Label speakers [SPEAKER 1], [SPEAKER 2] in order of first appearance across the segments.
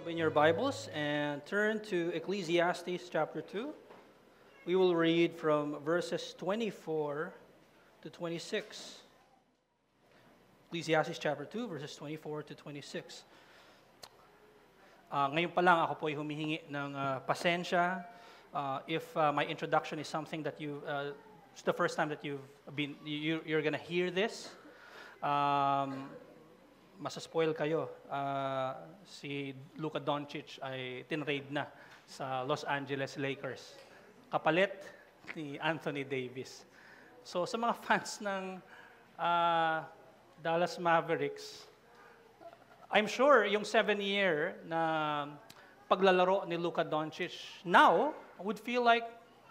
[SPEAKER 1] Open your Bibles and turn to Ecclesiastes chapter 2. We will read from verses 24 to 26. Ecclesiastes chapter 2, verses 24 to 26. Ngayon pa lang ako po ay humihingi ng pasensya if my introduction is something that it's the first time that you're gonna hear this. Masaspoil kayo. Si Luka Doncic ay tinrade na sa Los Angeles Lakers. Kapalit ni Anthony Davis. So sa mga fans ng Dallas Mavericks, I'm sure yung 7-year na paglalaro ni Luka Doncic now would feel like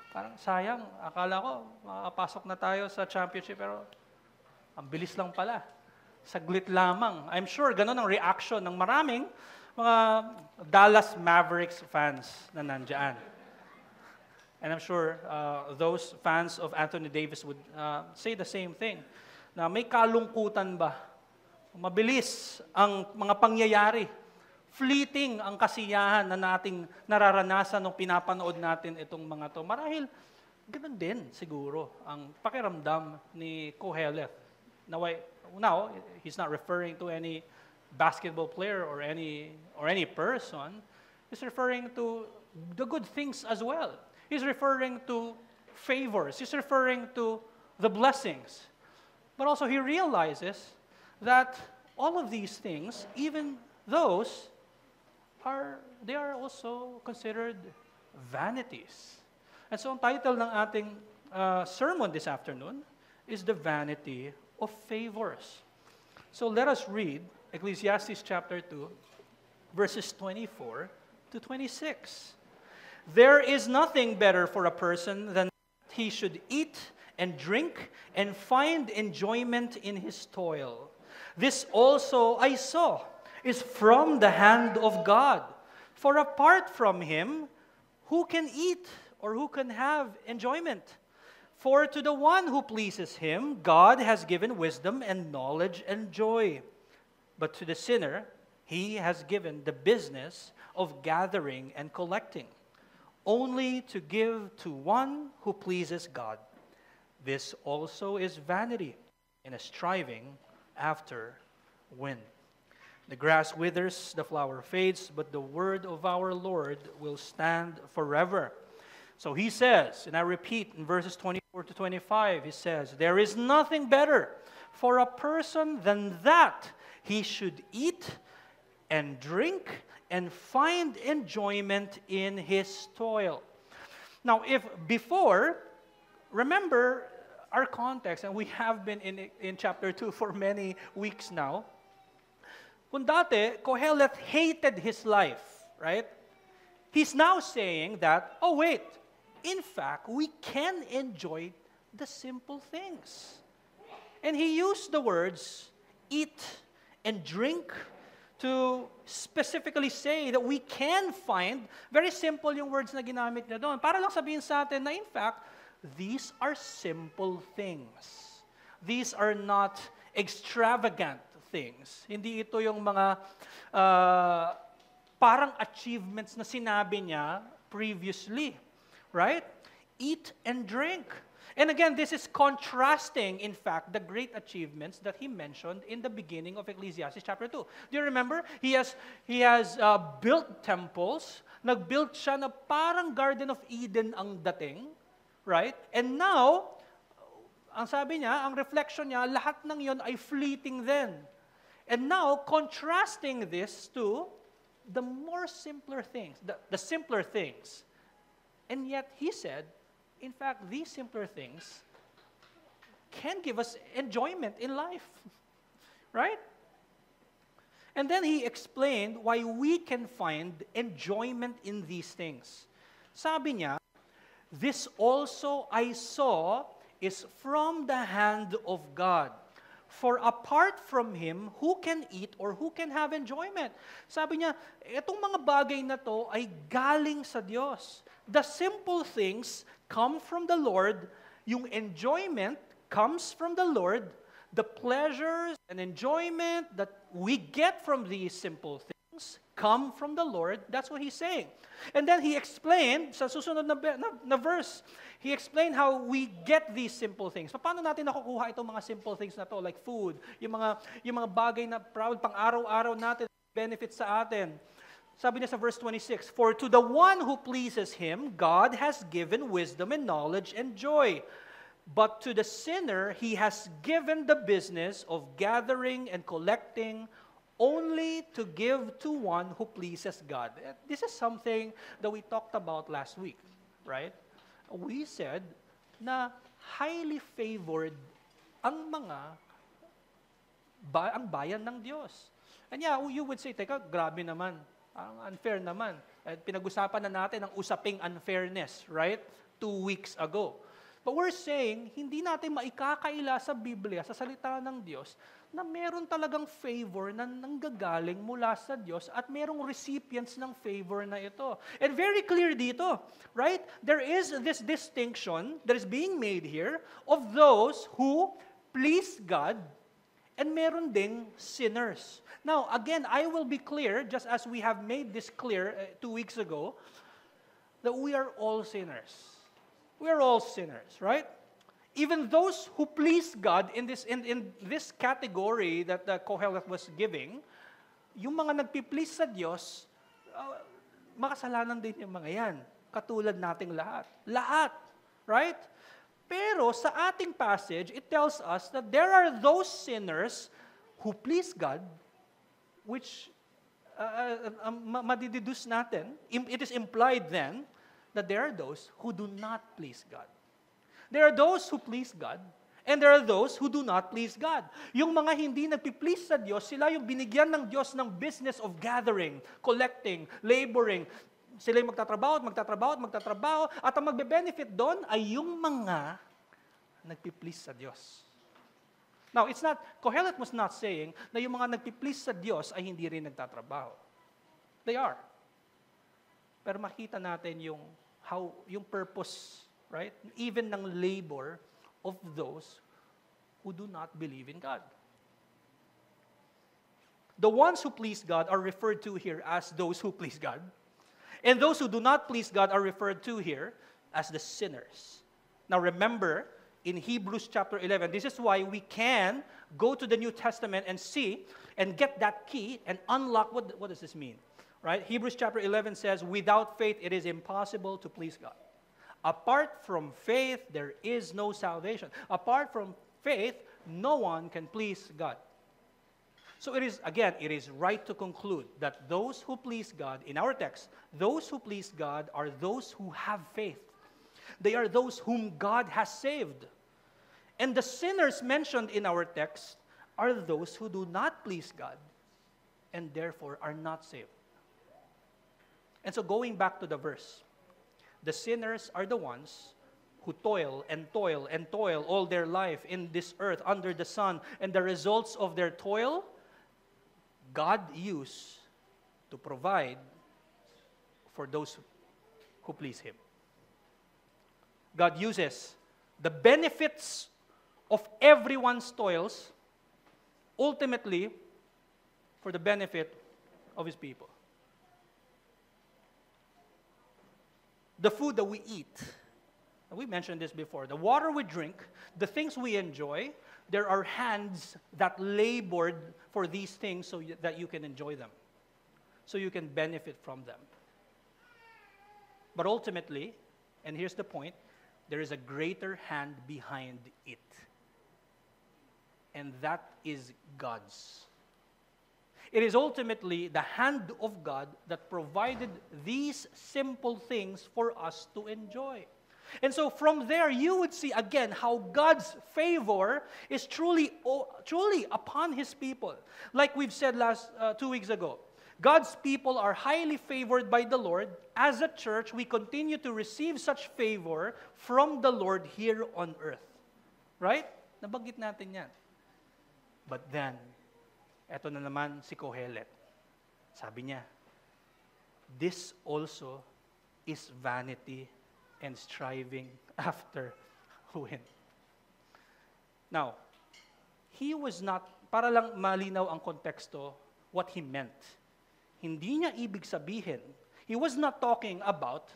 [SPEAKER 1] parang sayang. Akala ko makapasok na tayo sa championship pero ang bilis lang pala. Saglit lamang. I'm sure ganun ang reaction ng maraming mga Dallas Mavericks fans na nandyan. And I'm sure those fans of Anthony Davis would say the same thing. Na may kalungkutan ba? Mabilis ang mga pangyayari. Fleeting ang kasiyahan na nating nararanasan nung pinapanood natin itong mga to. Marahil, ganun din siguro ang pakiramdam ni Kohelet. Now, he's not referring to any basketball player or any person. He's referring to the good things as well. He's referring to favors. He's referring to the blessings. But also he realizes that all of these things, even those, they are also considered vanities. And so ang title ng ating sermon this afternoon is The Vanity of Favors. So let us read Ecclesiastes chapter 2, verses 24 to 26. There is nothing better for a person than he should eat and drink and find enjoyment in his toil. This also I saw is from the hand of God. For apart from him, who can eat or who can have enjoyment? For to the one who pleases him, God has given wisdom and knowledge and joy. But to the sinner, he has given the business of gathering and collecting, only to give to one who pleases God. This also is vanity and a striving after wind. The grass withers, the flower fades, but the word of our Lord will stand forever. So he says, and I repeat in verses 24 to 25, he says, there is nothing better for a person than that he should eat and drink and find enjoyment in his toil. Now, if before, remember our context, and we have been in chapter 2 for many weeks now. Kung dati, Kohelet hated his life, right? He's now saying that, oh wait, in fact, we can enjoy the simple things. And he used the words eat and drink to specifically say that we can find, very simple yung words na ginamit niya doon, para lang sabihin sa atin na in fact, these are simple things. These are not extravagant things. Hindi ito yung mga parang achievements na sinabi niya previously. Right? Eat and drink. And again, this is contrasting, in fact, the great achievements that he mentioned in the beginning of Ecclesiastes chapter 2. Do you remember? He has built temples. Nag-build siya na parang Garden of Eden ang dating. Right? And now, ang sabi niya, ang reflection niya, lahat ng yon ay fleeting then. And now, contrasting this to the more simpler things, the simpler things. And yet, he said, in fact, these simpler things can give us enjoyment in life. Right? And then he explained why we can find enjoyment in these things. Sabi niya, this also I saw is from the hand of God. For apart from him, who can eat or who can have enjoyment? Sabi niya, itong mga bagay na to ay galing sa Diyos. The simple things come from the Lord. Yung enjoyment comes from the Lord. The pleasures and enjoyment that we get from these simple things come from the Lord. That's what he's saying. And then he explained, sa susunod na verse, he explained how we get these simple things. Paano natin nakukuha itong mga simple things na to, like food, yung mga bagay na proud, pang araw-araw natin, benefit sa atin. Sabi niya sa verse 26, "For to the one who pleases Him, God has given wisdom and knowledge and joy. But to the sinner, He has given the business of gathering and collecting only to give to one who pleases God." This is something that we talked about last week, right? We said na highly favored ang ang bayan ng Diyos. And yeah, you would say, teka, grabe naman. Ang unfair naman. At pinag-usapan na natin ang usaping unfairness, right? 2 weeks ago. But we're saying, hindi natin maikakaila sa Biblia, sa salita ng Diyos, na meron talagang favor na nanggagaling mula sa Diyos at merong recipients ng favor na ito. And very clear dito, right? There is this distinction that is being made here of those who please God and meron ding sinners. Now, again, I will be clear, just as we have made this clear 2 weeks ago, that we are all sinners. We are all sinners, right? Even those who please God in this category that Kohelet was giving, yung mga nagpi-please sa Diyos, makasalanan din yung mga yan. Katulad nating lahat. Lahat, right? Pero sa ating passage, it tells us that there are those sinners who please God, which madideduce natin, it is implied then that there are those who do not please God. There are those who please God, and there are those who do not please God. Yung mga hindi nagpi-please sa Diyos, sila yung binigyan ng Diyos ng business of gathering, collecting, laboring. Sila yung magtatrabaho, at ang magbe-benefit doon ay yung mga nagpi-please sa Diyos. Now, Kohelet was not saying na yung mga nagpi-please sa Diyos ay hindi rin nagtatrabaho. They are. Pero makita natin yung purpose, right? Even ng labor of those who do not believe in God. The ones who please God are referred to here as those who please God. And those who do not please God are referred to here as the sinners. Now remember, in Hebrews chapter 11, this is why we can go to the New Testament and see and get that key and unlock what does this mean? Right? Hebrews chapter 11 says, "Without faith it is impossible to please God. Apart from faith there is no salvation." Apart from faith, no one can please God. So it is right to conclude that those who please God, in our text, those who please God are those who have faith. They are those whom God has saved. And the sinners mentioned in our text are those who do not please God and therefore are not saved. And so going back to the verse, the sinners are the ones who toil and toil and toil all their life in this earth under the sun, and the results of their toil, God used to provide for those who please Him. God uses the benefits of everyone's toils ultimately for the benefit of His people. The food that we eat, and we mentioned this before, the water we drink, the things we enjoy, there are hands that labored for these things so that you can enjoy them, so you can benefit from them. But ultimately, and here's the point, there is a greater hand behind it. And that is God's. It is ultimately the hand of God that provided these simple things for us to enjoy. And so from there, you would see again how God's favor is truly upon His people. Like we've said 2 weeks ago, God's people are highly favored by the Lord. As a church, we continue to receive such favor from the Lord here on earth. Right? Nabanggit natin yan. But then, eto na naman si Kohelet. Sabi niya, this also is vanity and striving after wind. Now, he was not, para lang malinaw ang konteksto, what he meant. hindi niya ibig sabihin, he was not talking about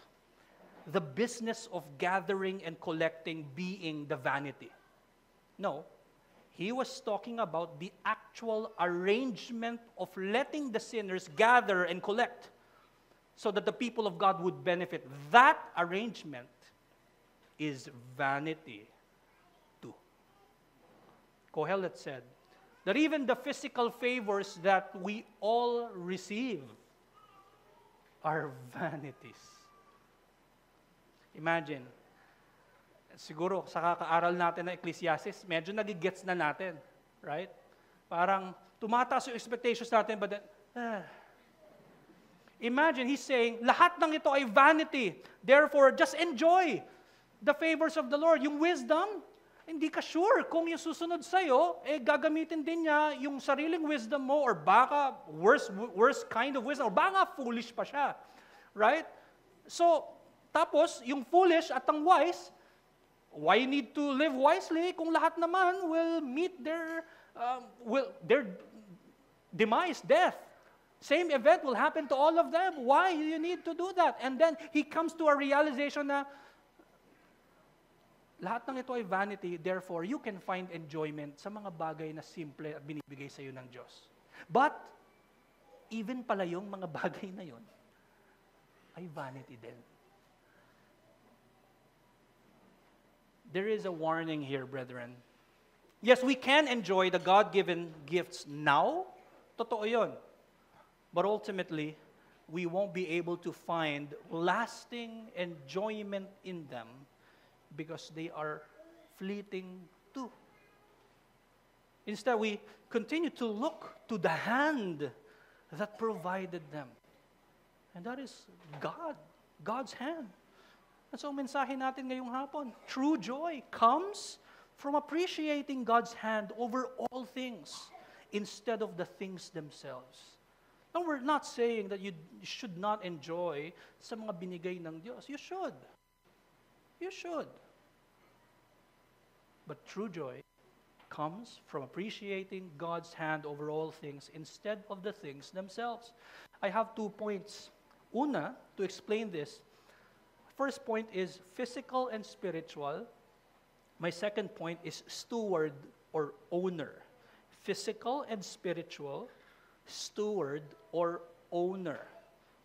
[SPEAKER 1] the business of gathering and collecting being the vanity. No, he was talking about the actual arrangement of letting the sinners gather and collect so that the people of God would benefit. That arrangement is vanity too. Kohelet said that even the physical favors that we all receive are vanities. Imagine, siguro sa kakaaral natin ng Ecclesiastes, medyo nagigets na natin, right? Parang tumataas yung expectations natin, but then, imagine, he's saying, lahat ng ito ay vanity. Therefore, just enjoy the favors of the Lord. Yung wisdom, hindi ka sure kung yung susunod sa'yo, gagamitin din niya yung sariling wisdom mo, or baka worst kind of wisdom, or baka foolish pa siya. Right? So, tapos, yung foolish at ang wise, why need to live wisely kung lahat naman will meet their demise, death. Same event will happen to all of them. Why do you need to do that? And then, he comes to a realization na, lahat ng ito ay vanity, therefore, you can find enjoyment sa mga bagay na simple at binibigay sa iyo ng Diyos. But, even pala yung mga bagay na yon ay vanity din. There is a warning here, brethren. Yes, we can enjoy the God-given gifts now. Totoo yun. But ultimately, we won't be able to find lasting enjoyment in them because they are fleeting too. Instead, we continue to look to the hand that provided them. And that is God, God's hand. And so, mensahe natin ngayong hapon, true joy comes from appreciating God's hand over all things instead of the things themselves. And we're not saying that you should not enjoy sa mga binigay ng Diyos. You should. You should. But true joy comes from appreciating God's hand over all things instead of the things themselves. I have 2 points. Una, to explain this, first point is physical and spiritual. My second point is steward or owner. Physical and spiritual, steward or owner.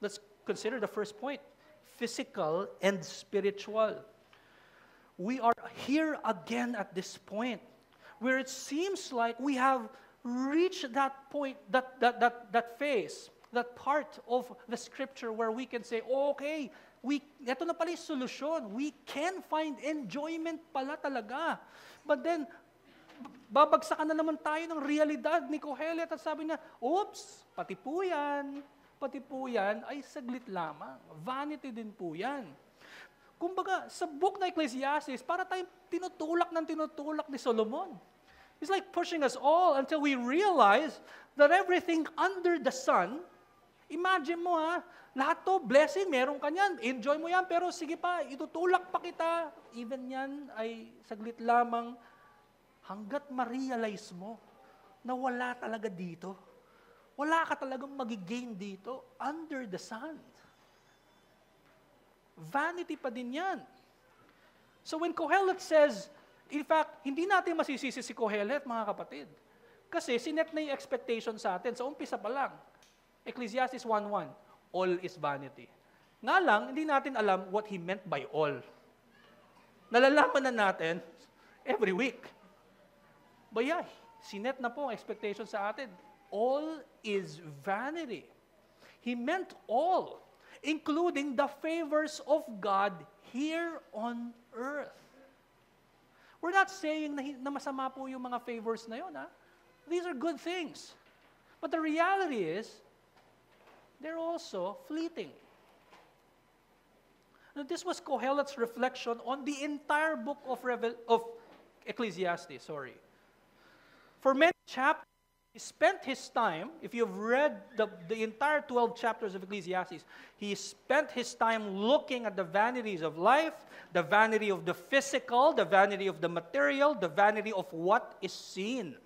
[SPEAKER 1] Let's consider the first point, physical and spiritual. We are here again at this point where it seems like we have reached that point, that phase, that part of the scripture where we can say, oh, okay, ito na pala yung solusyon. We can find enjoyment pala talaga. But then, babagsakan na naman tayo ng realidad ni Kohelet at sabi niya, oops, pati po yan ay saglit lamang. Vanity din po yan. Kumbaga, sa book na Ecclesiastes, para tayong tinutulak ni Solomon. It's like pushing us all until we realize that everything under the sun, imagine mo lahat to, blessing, meron ka yan, enjoy mo yan, pero sige pa, itutulak pa kita, even yan ay saglit lamang, hanggat ma-realize mo na wala talaga dito. Wala ka talagang magigain dito under the sun. Vanity pa din yan. So when Kohelet says, in fact, hindi natin masisisi si Kohelet, mga kapatid. Kasi sinet na yung expectation sa atin. Sa umpisa pa lang. Ecclesiastes 1:1, all is vanity. Nga lang, hindi natin alam what he meant by all. Nalalaman na natin every week. But yeah, sinet na po ang expectation sa atin. All is vanity. He meant all, including the favors of God here on earth. We're not saying na masama po yung mga favors na yun. These are good things. But the reality is, they're also fleeting. Now, this was Kohelet's reflection on the entire book of Ecclesiastes. For many chapters, he spent his time, if you've read the entire 12 chapters of Ecclesiastes, he spent his time looking at the vanities of life, the vanity of the physical, the vanity of the material, the vanity of what is seen.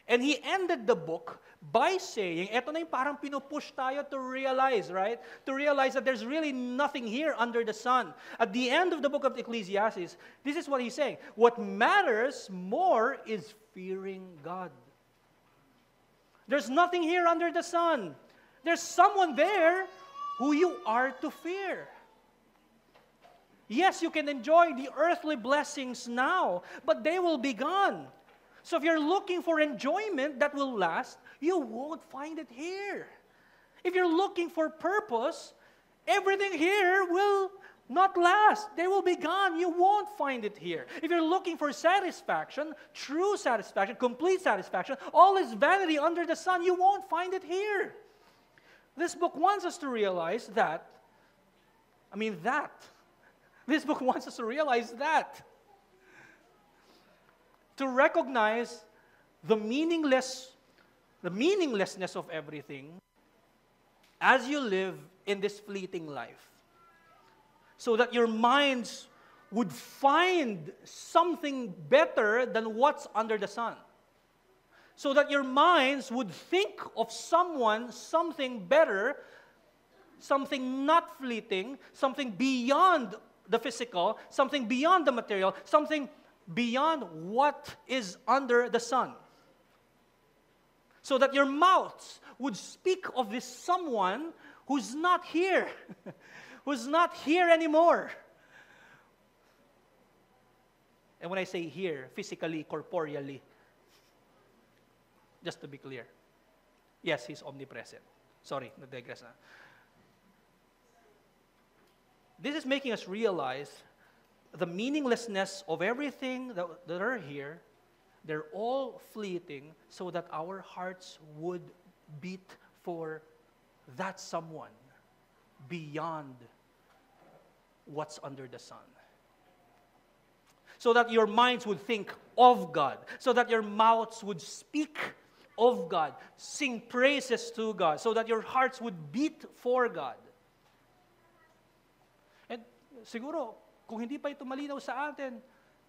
[SPEAKER 1] And he ended the book by saying, eto na yung parang pinupush tayo to realize, right? To realize that there's really nothing here under the sun. At the end of the book of Ecclesiastes, this is what he's saying. What matters more is fearing God. There's nothing here under the sun. There's someone there who you are to fear. Yes, you can enjoy the earthly blessings now, but they will be gone. So if you're looking for enjoyment that will last, you won't find it here. If you're looking for purpose, everything here will not last. They will be gone. You won't find it here. If you're looking for satisfaction, true satisfaction, complete satisfaction, all is vanity under the sun, you won't find it here. This book wants us to realize that. This book wants us to realize that. To recognize the meaninglessness of everything as you live in this fleeting life. So that your minds would find something better than what's under the sun. So that your minds would think of someone, something better, something not fleeting, something beyond the physical, something beyond the material, something beyond what is under the sun. So that your mouths would speak of this someone who's not here, who's not here anymore. And when I say here, physically, corporeally, just to be clear, yes, He's omnipresent. Sorry, nag-digress na. This is making us realize the meaninglessness of everything that are here. They're all fleeting, so that our hearts would beat for that someone beyond what's under the sun. So that your minds would think of God, so that your mouths would speak of God, sing praises to God, so that your hearts would beat for God. And siguro, kung hindi pa ito malinaw sa atin,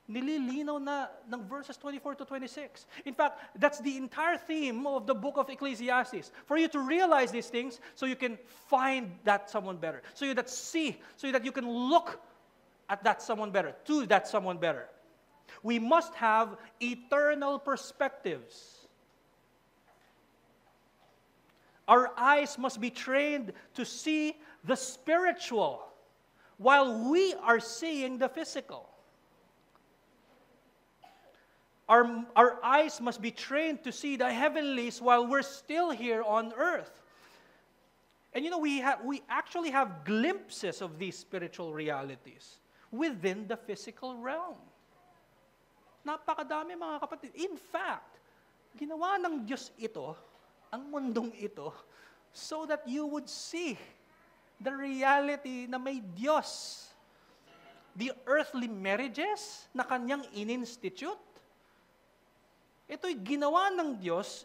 [SPEAKER 1] nililinaw na ng verses 24 to 26. In fact, that's the entire theme of the book of Ecclesiastes. For you to realize these things so you can find that someone better. So that you can look at that someone better, to that someone better. We must have eternal perspectives. Our eyes must be trained to see the spiritual while we are seeing the physical. Our eyes must be trained to see the heavenlies while we're still here on earth. And you know, we actually have glimpses of these spiritual realities within the physical realm. Napakadami, mga kapatid. In fact, ginawa ng Diyos ito, ang mundong ito, so that you would see the reality na may Diyos. The earthly marriages na Kanyang in-institute, ito'y ginawa ng Diyos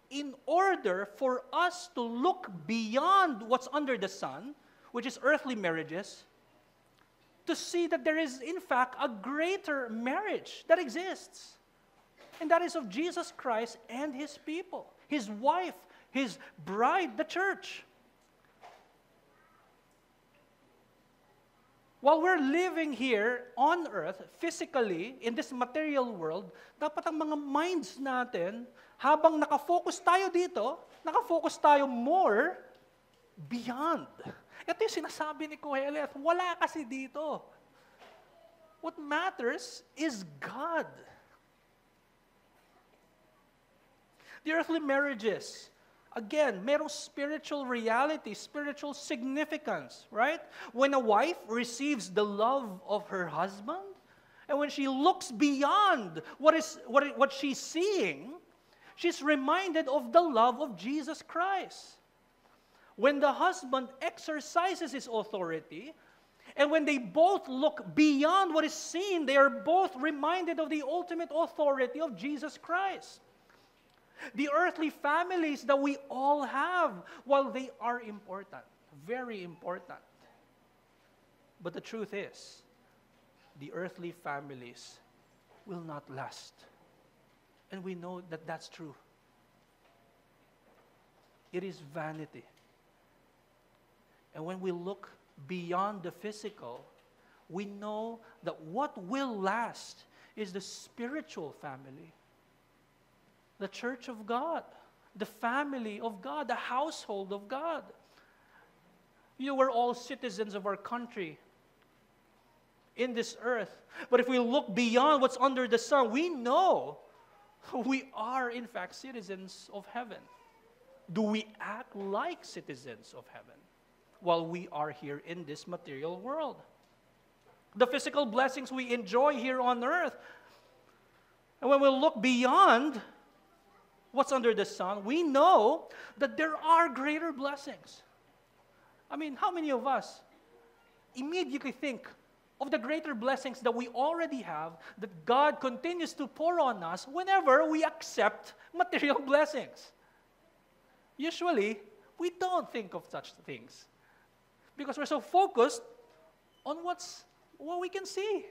[SPEAKER 1] in order for us to look beyond what's under the sun, which is earthly marriages, to see that there is, in fact, a greater marriage that exists. And that is of Jesus Christ and His people, His wife, His bride, the church. While we're living here on earth, physically, in this material world, dapat ang mga minds natin, habang nakafocus tayo dito, nakafocus tayo more beyond. Ito yung sinasabi ni Kohelet, wala kasi dito. What matters is God. The earthly marriages, again, merong spiritual reality, spiritual significance, right? When a wife receives the love of her husband, and when she looks beyond what she's seeing, she's reminded of the love of Jesus Christ. When the husband exercises his authority, and when they both look beyond what is seen, they are both reminded of the ultimate authority of Jesus Christ. The earthly families that we all have, while they are important, very important. But the truth is, the earthly families will not last. And we know that that's true. it is vanity. And when we look beyond the physical, we know that what will last is the spiritual family, the church of God, the family of God, the household of God. We're all citizens of our country in this earth. But if we look beyond what's under the sun, we know we are, in fact, citizens of heaven. Do we act like citizens of heaven while we are here in this material world? The physical blessings we enjoy here on earth. And when we look beyond what's under the sun, we know that there are greater blessings. I mean, how many of us immediately think of the greater blessings that we already have, that God continues to pour on us whenever we accept material blessings? Usually, we don't think of such things because we're so focused on what we can see.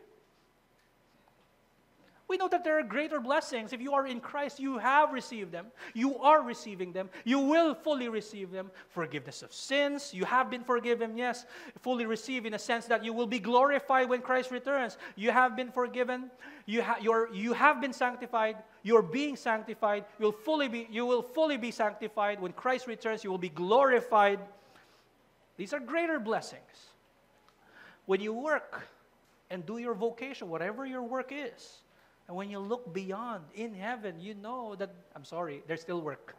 [SPEAKER 1] We know that there are greater blessings. If you are in Christ, you have received them. You are receiving them. You will fully receive them. Forgiveness of sins. You have been forgiven, yes. Fully receive in a sense that you will be glorified when Christ returns. You have been forgiven. You have been sanctified. You're being sanctified. You will fully be sanctified. When Christ returns, you will be glorified. These are greater blessings. When you work and do your vocation, whatever your work is, and when you look beyond in heaven, you know that, I'm sorry, there's still work.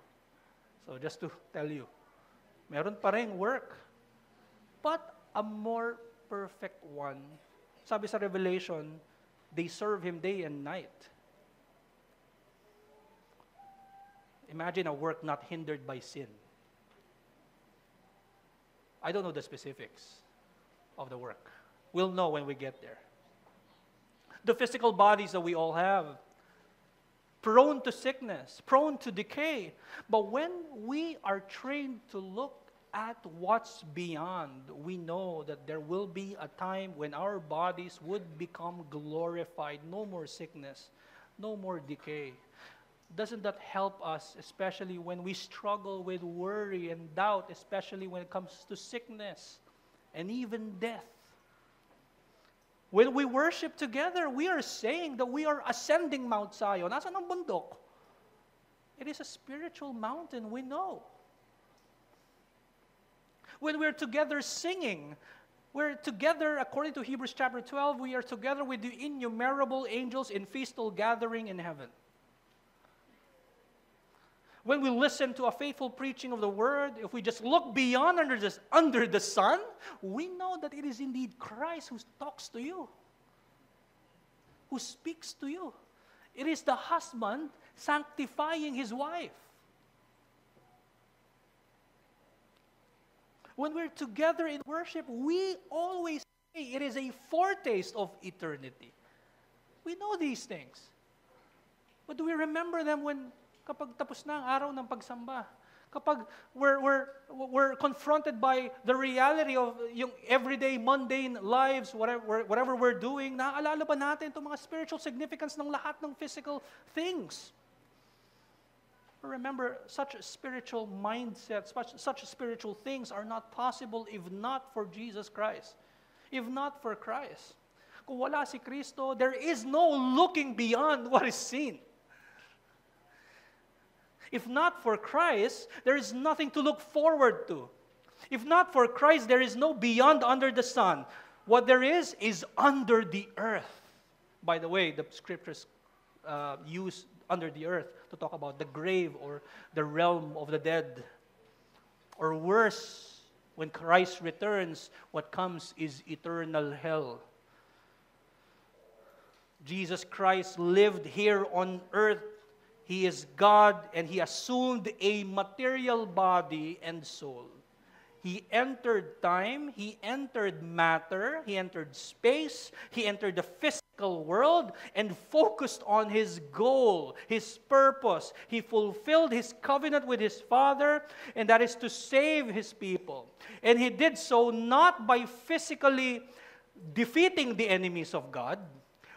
[SPEAKER 1] So just to tell you, meron pa ring work, but a more perfect one. Sabi sa Revelation, they serve Him day and night. Imagine a work not hindered by sin. I don't know the specifics of the work. We'll know when we get there. The physical bodies that we all have, prone to sickness, prone to decay. But when we are trained to look at what's beyond, we know that there will be a time when our bodies would become glorified. No more sickness, no more decay. Doesn't that help us, especially when we struggle with worry and doubt, especially when it comes to sickness and even death? When we worship together, we are saying that we are ascending Mount Zion. Nasaan ang bundok? It is a spiritual mountain, we know. When we're together singing, we're together, according to Hebrews chapter 12, we are together with the innumerable angels in feastal gathering in heaven. When we listen to a faithful preaching of the Word, if we just look beyond under the sun, we know that it is indeed Christ who talks to you, who speaks to you. It is the husband sanctifying his wife. When we're together in worship, we always say it is a foretaste of eternity. We know these things. But do we remember them kapag tapos na ang araw ng pagsamba? Kapag we're confronted by the reality of yung everyday mundane lives, whatever we're doing, naaalala ba natin itong mga spiritual significance ng lahat ng physical things? Remember, such spiritual mindsets, such spiritual things are not possible if not for Jesus Christ. If not for Christ. Kung wala si Kristo, there is no looking beyond what is seen. If not for Christ, there is nothing to look forward to. If not for Christ, there is no beyond under the sun. What there is under the earth. By the way, the scriptures use under the earth to talk about the grave or the realm of the dead. Or worse, when Christ returns, what comes is eternal hell. Jesus Christ lived here on earth. He is God, and He assumed a material body and soul. He entered time, He entered matter, He entered space, He entered the physical world, and focused on His goal, His purpose. He fulfilled His covenant with His Father, and that is to save His people. And He did so not by physically defeating the enemies of God.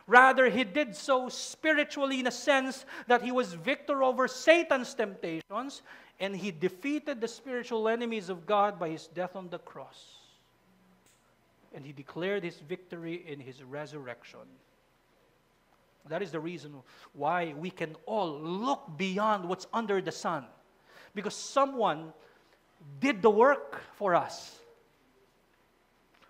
[SPEAKER 1] Rather, He did so spiritually in a sense that He was victor over Satan's temptations, And He defeated the spiritual enemies of God by His death on the cross. And He declared His victory in His resurrection. That is the reason why we can all look beyond what's under the sun. Because someone did the work for us.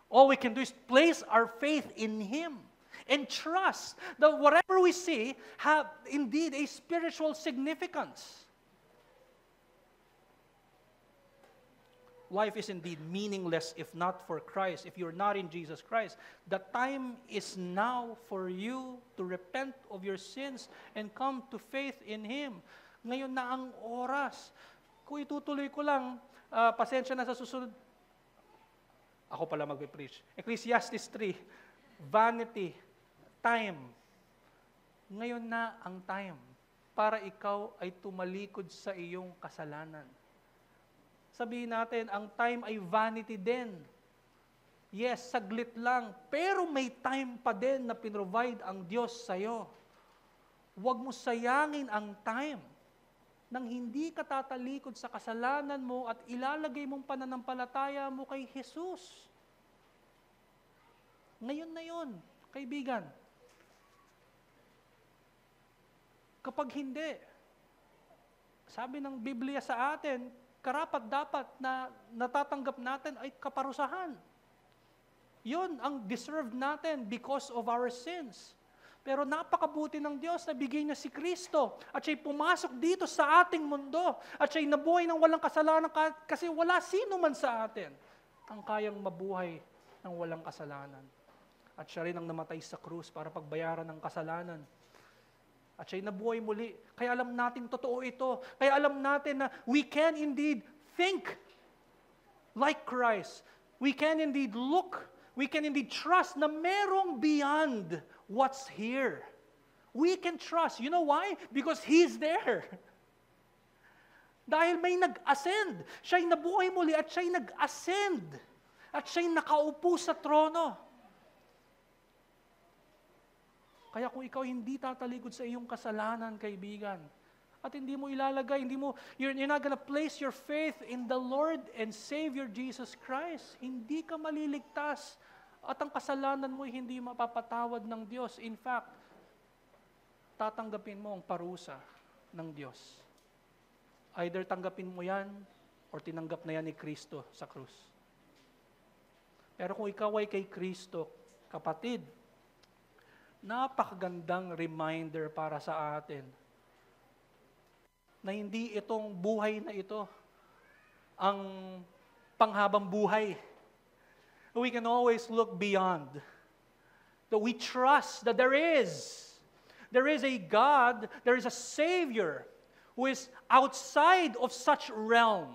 [SPEAKER 1] All we can do is place our faith in Him and trust that whatever we see have indeed a spiritual significance. Life is indeed meaningless if not for Christ. If you're not in Jesus Christ, the time is now for you to repent of your sins and come to faith in Him. Ngayon na ang oras. Kung itutuloy ko lang, pasensya na sa susunod. Ako pala magpe-preach. Ecclesiastes 3, vanity, time. Ngayon na ang time para ikaw ay tumalikod sa iyong kasalanan. Sabihin natin, ang time ay vanity din. Yes, saglit lang. Pero may time pa din na pinrovide ang Diyos sa'yo. Huwag mo sayangin ang time nang hindi ka tatalikod sa kasalanan mo at ilalagay mong pananampalataya mo kay Jesus. Ngayon na yun, kaibigan. Kapag hindi, sabi ng Biblia sa atin, karapat-dapat na natatanggap natin ay kaparusahan. Yun ang deserved natin because of our sins. Pero napakabuti ng Diyos na bigay niya si Kristo at siya'y pumasok dito sa ating mundo at siya'y nabuhay ng walang kasalanan kasi wala sino man sa atin ang kayang mabuhay ng walang kasalanan. At siya rin ang namatay sa krus para pagbayaran ng kasalanan. At siya'y nabuhay muli. Kaya alam natin totoo ito. Kaya alam natin na we can indeed think like Christ. We can indeed look. We can indeed trust na merong beyond what's here. We can trust. You know why? Because He's there. Dahil may nag-ascend. Siya'y nabuhay muli at siya'y nag-ascend. At siya'y nakaupo sa trono. Kaya kung ikaw hindi tatalikod sa iyong kasalanan, kaibigan, at hindi mo ilalagay, you're not gonna place your faith in the Lord and Savior Jesus Christ, hindi ka maliligtas at ang kasalanan mo hindi mapapatawad ng Diyos. In fact, tatanggapin mo ang parusa ng Diyos. Either tanggapin mo yan or tinanggap na yan ni Kristo sa krus. Pero kung ikaw ay kay Kristo, kapatid, napakagandang reminder para sa atin na hindi itong buhay na ito ang panghabang buhay. We can always look beyond. That we trust that there is a God, there is a Savior who is outside of such realm,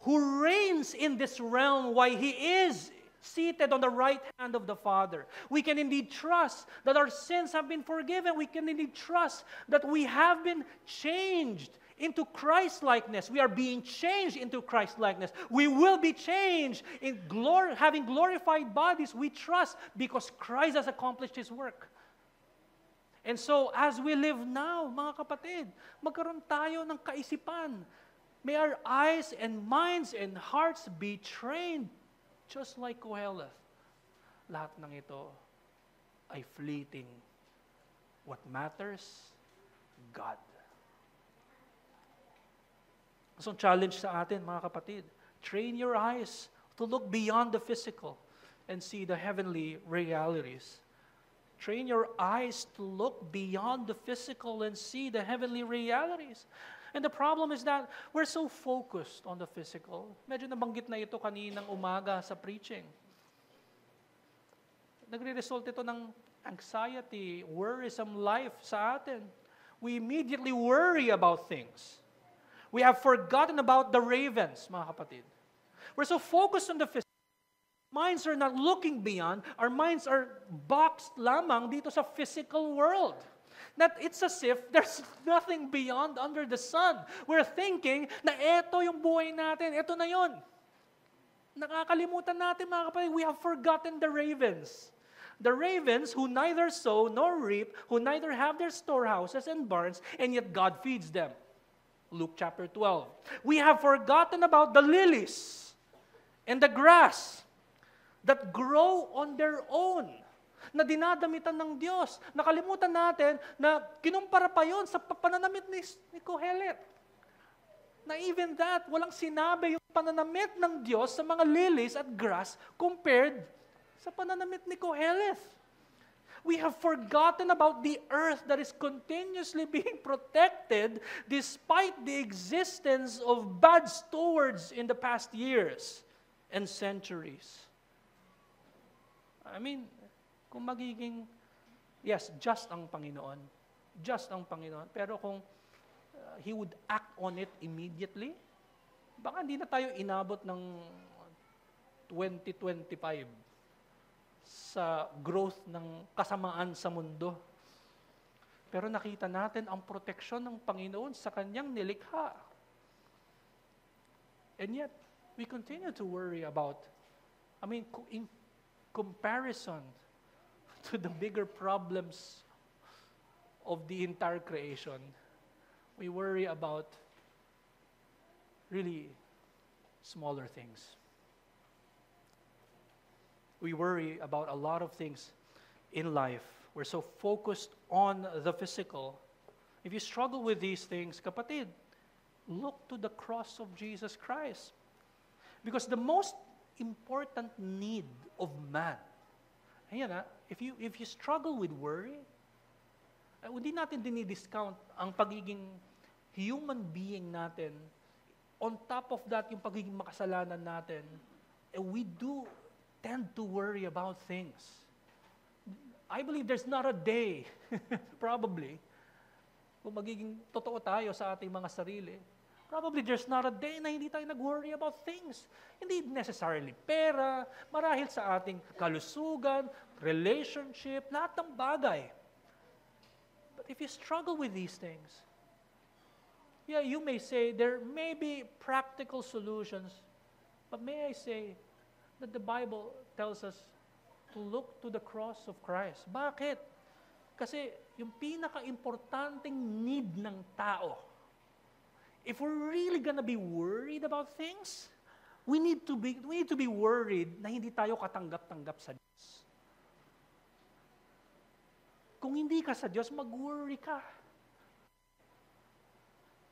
[SPEAKER 1] who reigns in this realm while He is seated on the right hand of the Father. We can indeed trust that our sins have been forgiven. We can indeed trust that we have been changed into Christ-likeness. We are being changed into Christ-likeness. We will be changed in having glorified bodies. We trust because Christ has accomplished His work. And so, as we live now, mga kapatid, magkaroon tayo ng kaisipan. May our eyes and minds and hearts be trained just like Koheleth. Lahat ng ito ay fleeting. What matters? God. So, challenge sa atin, mga kapatid. Train your eyes to look beyond the physical and see the heavenly realities. Train your eyes to look beyond the physical and see the heavenly realities. And the problem is that we're so focused on the physical. Medyo nabanggit na ito kaninang umaga sa preaching. Nagre-result ito ng anxiety, worrisome life sa atin. We immediately worry about things. We have forgotten about the ravens, mga kapatid. We're so focused on the physical. Minds are not looking beyond. Our minds are boxed lamang dito sa physical world. That it's as if there's nothing beyond under the sun. We're thinking na eto yung buhay natin, eto na yon. Nakakalimutan natin, mga kapatid, we have forgotten the ravens. The ravens who neither sow nor reap, who neither have their storehouses and barns, and yet God feeds them. Luke chapter 12. We have forgotten about the lilies and the grass that grow on their own, na dinadamitan ng Diyos. Nakalimutan natin na kinumpara pa yun sa pananamit ni Kohelet. Na even that, walang sinabi yung pananamit ng Diyos sa mga lilies at grass compared sa pananamit ni Koheleth. We have forgotten about the earth that is continuously being protected despite the existence of bad stewards in the past years and centuries. I mean, kung magiging, yes, just ang Panginoon. Just ang Panginoon. Pero kung He would act on it immediately, baka hindi na tayo inabot ng 2025 sa growth ng kasamaan sa mundo. Pero nakita natin ang proteksyon ng Panginoon sa Kanyang nilikha. And yet, we continue to worry about, in comparison to the bigger problems of the entire creation, we worry about really smaller things. We worry about a lot of things in life. We're so focused on the physical. If you struggle with these things, kapatid, look to the cross of Jesus Christ. Because the most important need of man, ayan if you struggle with worry, hindi natin dinidiscount ang pagiging human being natin. On top of that, yung pagiging makasalanan natin, we do tend to worry about things. I believe there's not a day, probably, kung magiging totoo tayo sa ating mga sarili, probably there's not a day na hindi tayo nag-worry about things. Hindi necessarily pera, marahil sa ating kalusugan, relationship, lahat ng bagay. But if you struggle with these things, yeah, you may say there may be practical solutions, but may I say that the Bible tells us to look to the cross of Christ. Bakit? Kasi yung pinaka-importanting need ng tao, if we're really gonna be worried about things, we need to be worried na hindi tayo katanggap-tanggap sa Diyos. Kung hindi ka sa Diyos, mag-worry ka.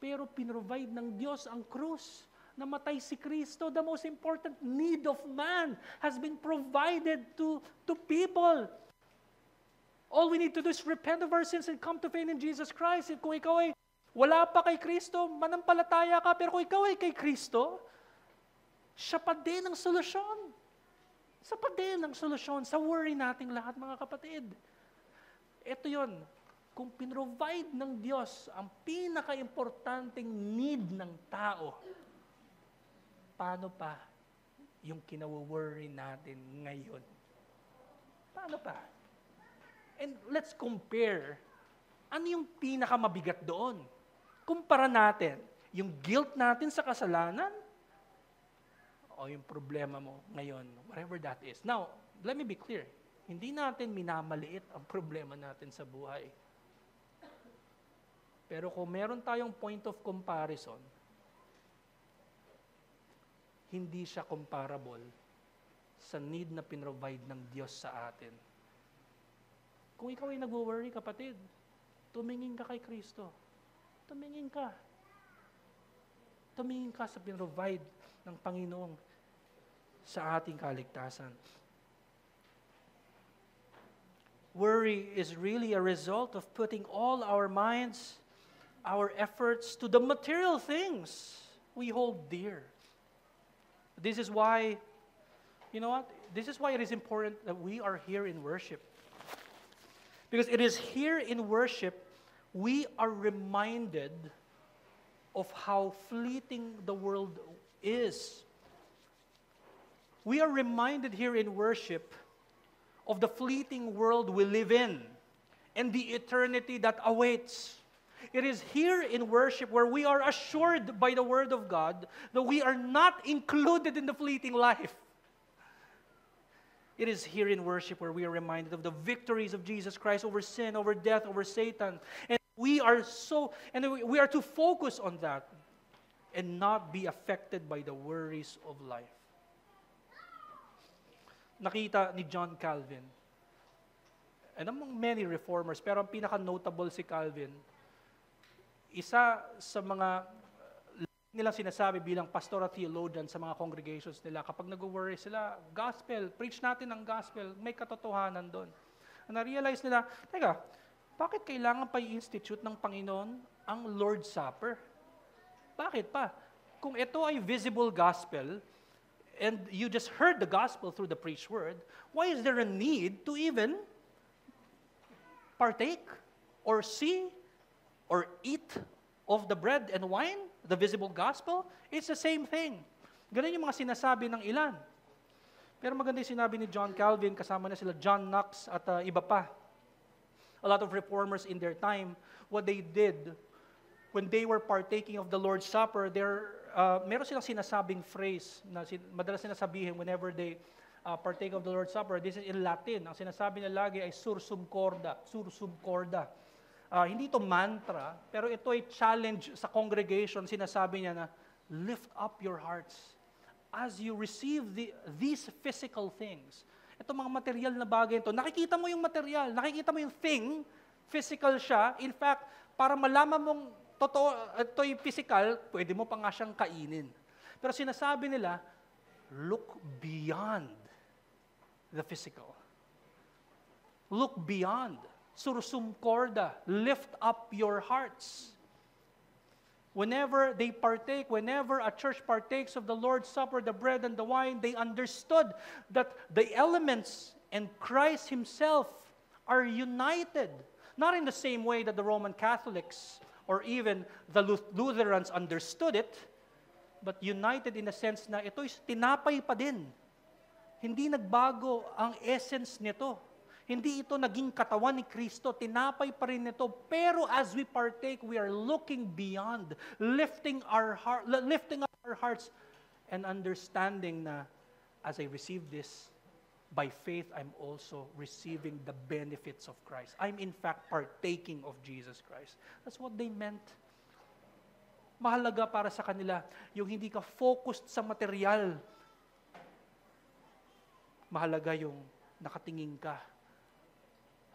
[SPEAKER 1] Pero pinrovide ng Diyos ang krus. Namatay si Kristo. The most important need of man has been provided to people. All we need to do is repent of our sins and come to faith in Jesus Christ. Kung ikaw ay wala pa kay Kristo, manampalataya ka, pero kung ikaw ay kay Kristo, siya pa din ang solusyon. Siya pa din ang solusyon sa worry nating lahat, mga kapatid. Ito yon. Kung pinrovide ng Diyos ang pinaka-importanting need ng tao, paano pa yung kinawo-worry natin ngayon? Paano pa? And let's compare. Ano yung pinakamabigat doon? Kumpara natin yung guilt natin sa kasalanan o yung problema mo ngayon, whatever that is. Now, let me be clear. Hindi natin minamaliit ang problema natin sa buhay. Pero kung meron tayong point of comparison, hindi siya comparable sa need na pinrovide ng Diyos sa atin. Kung ikaw ay nag-worry, kapatid, tumingin ka kay Kristo. Tumingin ka. Tumingin ka sa pinrovide ng Panginoong sa ating kaligtasan. Worry is really a result of putting all our minds, our efforts to the material things we hold dear. This is why, you know what? This is why it is important that we are here in worship. Because it is here in worship we are reminded of how fleeting the world is. We are reminded here in worship of the fleeting world we live in and the eternity that awaits. It is here in worship where we are assured by the Word of God that we are not included in the fleeting life. It is here in worship where we are reminded of the victories of Jesus Christ over sin, over death, over Satan. And We are to focus on that and not be affected by the worries of life. Nakita ni John Calvin, and among many reformers, pero ang pinaka-notable si Calvin, isa sa mga nilang sinasabi bilang pastoral theologian sa mga congregations nila, kapag nag-worry sila, gospel, preach natin ang gospel, may katotohanan doon. Na-realize nila, teka, bakit kailangan pa i-institute ng Panginoon ang Lord's Supper? Bakit pa? Kung ito ay visible gospel, and you just heard the gospel through the preached word, why is there a need to even partake or see or eat of the bread and wine, the visible gospel? It's the same thing. Ganun yung mga sinasabi ng ilan. Pero maganda yung sinabi ni John Calvin, kasama na sila John Knox at iba pa. A lot of reformers in their time, what they did, when they were partaking of the Lord's Supper, meron silang sinasabing phrase na madalas sinasabihin whenever they partake of the Lord's Supper. This is in Latin. Ang sinasabi nila lagi ay sursum corda. Sursum corda. Hindi ito mantra, pero ito ay challenge sa congregation. Sinasabi niya na, lift up your hearts as you receive these physical things. Ito mga material na bagay ito. Nakikita mo yung material, nakikita mo yung thing, physical siya. In fact, para malaman mong totoo, ito yung physical, pwede mo pa nga siyang kainin. Pero sinasabi nila, look beyond the physical. Look beyond. Sursum corda, lift up your hearts. Whenever they partake, whenever a church partakes of the Lord's Supper, the bread and the wine, they understood that the elements and Christ Himself are united. Not in the same way that the Roman Catholics or even the Lutherans understood it, but united in the sense na ito'y tinapay pa din. Hindi nagbago ang essence nito. Hindi ito naging katawan ni Kristo, tinapay pa rin ito. Pero as we partake, we are looking beyond, lifting up our hearts and understanding na as I receive this, by faith, I'm also receiving the benefits of Christ. I'm in fact partaking of Jesus Christ. That's what they meant. Mahalaga para sa kanila, yung hindi ka focused sa material. Mahalaga yung nakatingin ka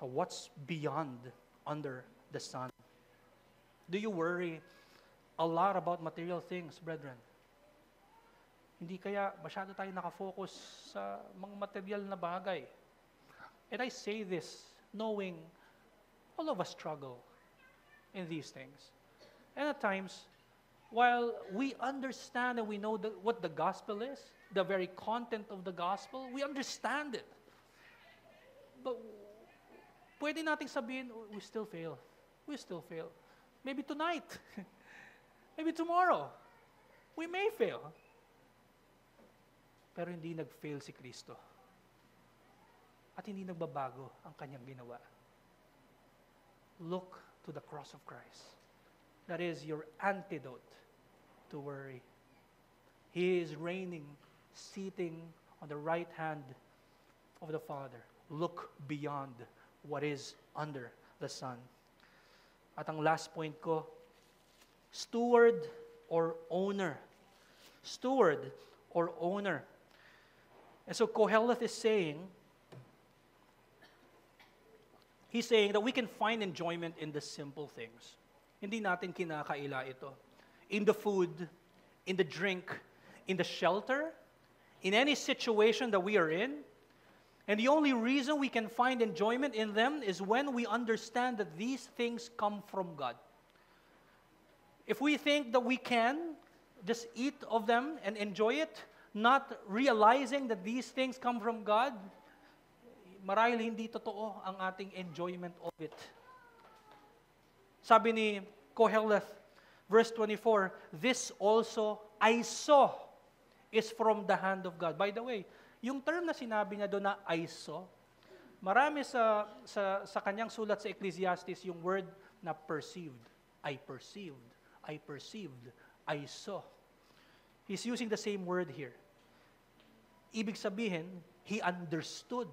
[SPEAKER 1] what's beyond under the sun. Do you worry a lot about material things, brethren? Hindi kaya masyado tayo nakafocus sa mga material na bagay. And I say this knowing all of us struggle in these things. And at times, while we understand and we know what the gospel is, the very content of the gospel, we understand it. But pwede nating sabihin, we still fail. We still fail. Maybe tonight. Maybe tomorrow. We may fail. Pero hindi nag-fail si Kristo. At hindi nagbabago ang kanyang ginawa. Look to the cross of Christ. That is your antidote to worry. He is reigning, sitting on the right hand of the Father. Look beyond what is under the sun. At ang last point ko, steward or owner. Steward or owner. And so Koheleth is saying, he's saying that we can find enjoyment in the simple things. Hindi natin kinakaila ito. In the food, in the drink, in the shelter, in any situation that we are in. And the only reason we can find enjoyment in them is when we understand that these things come from God. If we think that we can just eat of them and enjoy it, not realizing that these things come from God, marahil hindi totoo ang ating enjoyment of it. Sabi ni Koheleth, verse 24, this also I saw is from the hand of God. By the way, yung term na sinabi niya doon na I saw, marami sa kanyang sulat sa Ecclesiastes yung word na perceived. I perceived, I perceived, I saw. He's using the same word here. Ibig sabihin, he understood,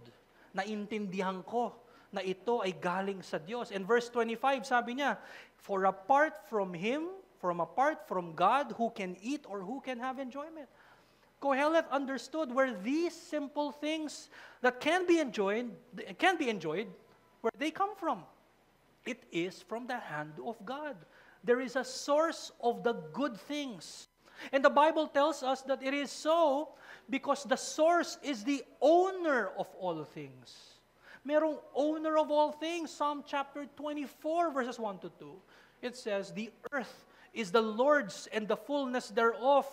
[SPEAKER 1] naintindihan ko, na ito ay galing sa Diyos. And verse 25, sabi niya, for apart from God, who can eat or who can have enjoyment? Kohelet understood where these simple things that can be enjoyed, where they come from. It is from the hand of God. There is a source of the good things. And the Bible tells us that it is so because the source is the owner of all things. Merong owner of all things. Psalm chapter 24 verses 1 to 2. It says, the earth is the Lord's and the fullness thereof,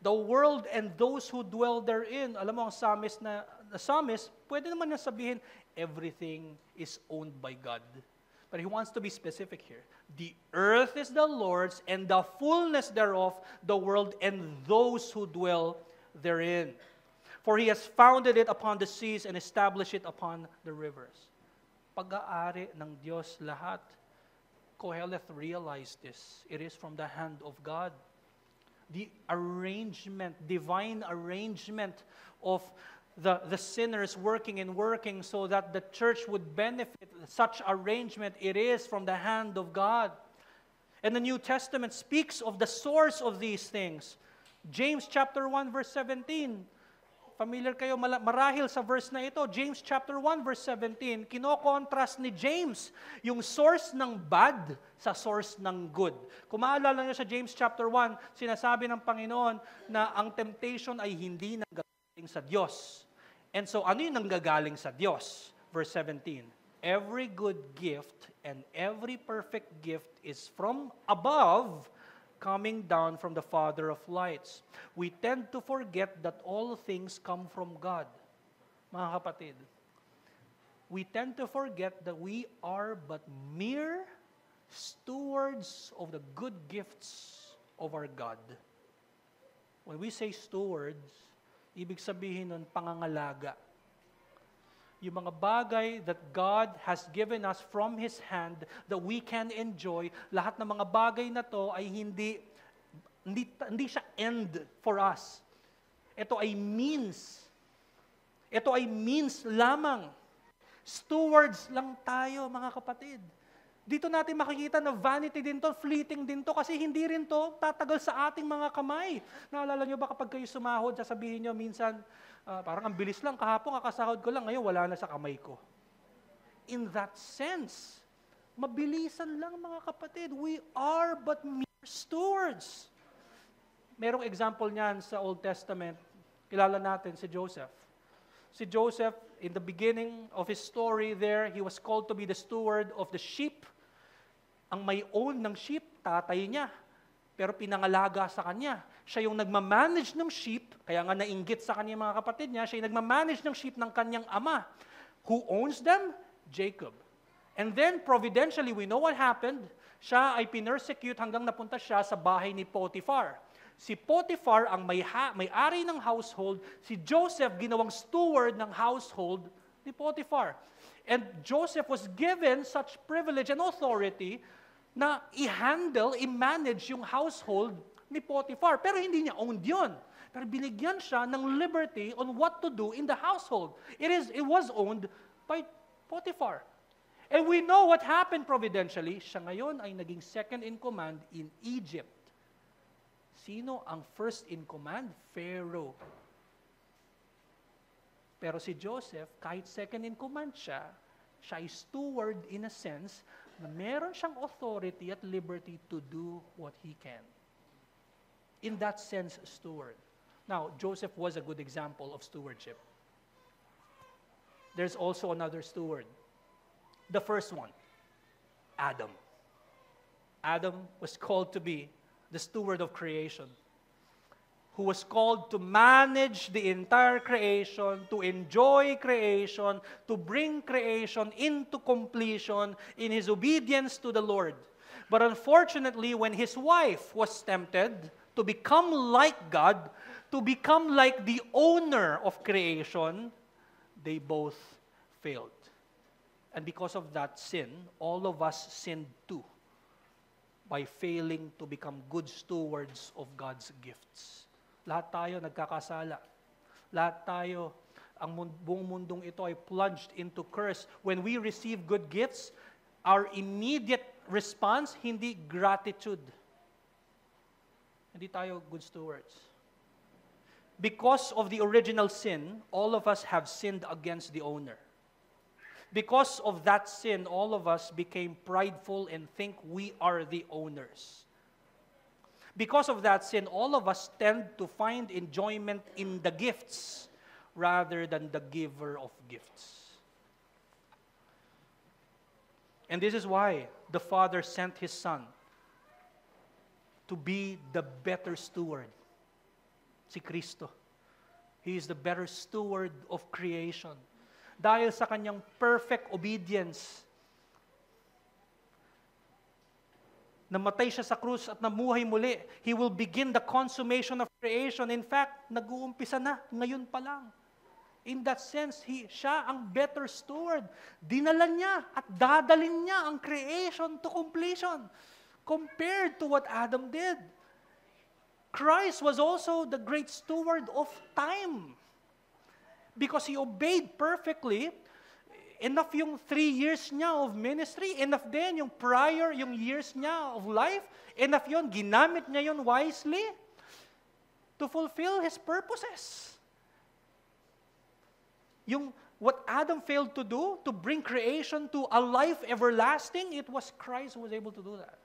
[SPEAKER 1] the world and those who dwell therein. Alam mo, ang psalmist, pwede naman niya sabihin, everything is owned by God. But he wants to be specific here. The earth is the Lord's and the fullness thereof, the world and those who dwell therein. For He has founded it upon the seas and established it upon the rivers. Pag-aari ng Diyos lahat. Koheleth realized this. It is from the hand of God. The arrangement, divine arrangement of the sinners working so that the church would benefit, such arrangement, it is from the hand of God. And the New Testament speaks of the source of these things. James chapter 1 verse 17. Familiar kayo marahil sa verse na ito. James chapter 1 verse 17, kino-contrast ni James yung source ng bad sa source ng good. Kung maalala niyo sa James chapter 1, sinasabi ng Panginoon na ang temptation ay hindi nanggagaling sa Diyos. And so, ano yung nanggagaling sa Diyos? Verse 17, every good gift and every perfect gift is from above, coming down from the Father of lights. We tend to forget that all things come from God. Mga kapatid, we tend to forget that we are but mere stewards of the good gifts of our God. When we say stewards, ibig sabihin nun, pangangalaga. Yung mga bagay that God has given us from His hand that we can enjoy, lahat ng mga bagay na to ay hindi siya end for us. Ito ay means. Ito ay means lamang. Stewards lang tayo, mga kapatid. Dito natin makikita na vanity din to, fleeting din to, kasi hindi rin to tatagal sa ating mga kamay. Naalala nyo ba kapag kayo sumahod, sasabihin nyo minsan, parang ang bilis lang, kahapon kakasahod ko lang, ngayon wala na sa kamay ko. In that sense, mabilisan lang mga kapatid, we are but mere stewards. Merong example niyan sa Old Testament, kilala natin si Joseph. Si Joseph, in the beginning of his story there, he was called to be the steward of the sheep. Ang may own ng sheep, tatay niya. Pero pinangalaga sa kanya. Siya yung nagmamanage ng sheep, kaya nga nainggit sa kanya mga kapatid niya, siya yung nagmamanage ng sheep ng kanyang ama. Who owns them? Jacob. And then, providentially, we know what happened. Siya ay pinersecute hanggang napunta siya sa bahay ni Potiphar. Si Potiphar ang may-ari ng household, si Joseph ginawang steward ng household ni Potiphar. And Joseph was given such privilege and authority na i-handle, i-manage yung household ni Potiphar. Pero hindi niya owned yun. Pero binigyan siya ng liberty on what to do in the household. It was owned by Potiphar. And we know what happened providentially. Siya ngayon ay naging second in command in Egypt. Sino ang first in command? Pharaoh. Pero si Joseph, kahit second in command siya ay steward in a sense na meron siyang authority at liberty to do what he can. In that sense, steward. Now, Joseph was a good example of stewardship. There's also another steward. The first one, Adam. Adam was called to be the steward of creation, who was called to manage the entire creation, to enjoy creation, to bring creation into completion in his obedience to the Lord. But unfortunately, when his wife was tempted to become like God, to become like the owner of creation, they both failed. And because of that sin, all of us sinned too, by failing to become good stewards of God's gifts. Lahat tayo nagkakasala. Lahat tayo ang buong mundong ito ay plunged into curse. When we receive good gifts, our immediate response, hindi gratitude. Hindi tayo good stewards. Because of the original sin, all of us have sinned against the owner. Because of that sin, all of us became prideful and think we are the owners. Because of that sin, all of us tend to find enjoyment in the gifts rather than the giver of gifts. And this is why the Father sent His Son to be the better steward. Si Kristo. He is the better steward of creation. Dahil sa Kanyang perfect obedience, namatay siya sa krus at namuhay muli, He will begin the consummation of creation. In fact, nag-uumpisa na ngayon pa lang. In that sense, siya ang better steward. Dinala niya at dadalin niya ang creation to completion compared to what Adam did. Christ was also the great steward of time because He obeyed perfectly. Enough yung 3 years niya of ministry, enough din yung yung years niya of life, enough yun, ginamit niya yun wisely to fulfill His purposes. Yung what Adam failed to do, to bring creation to a life everlasting, it was Christ who was able to do that.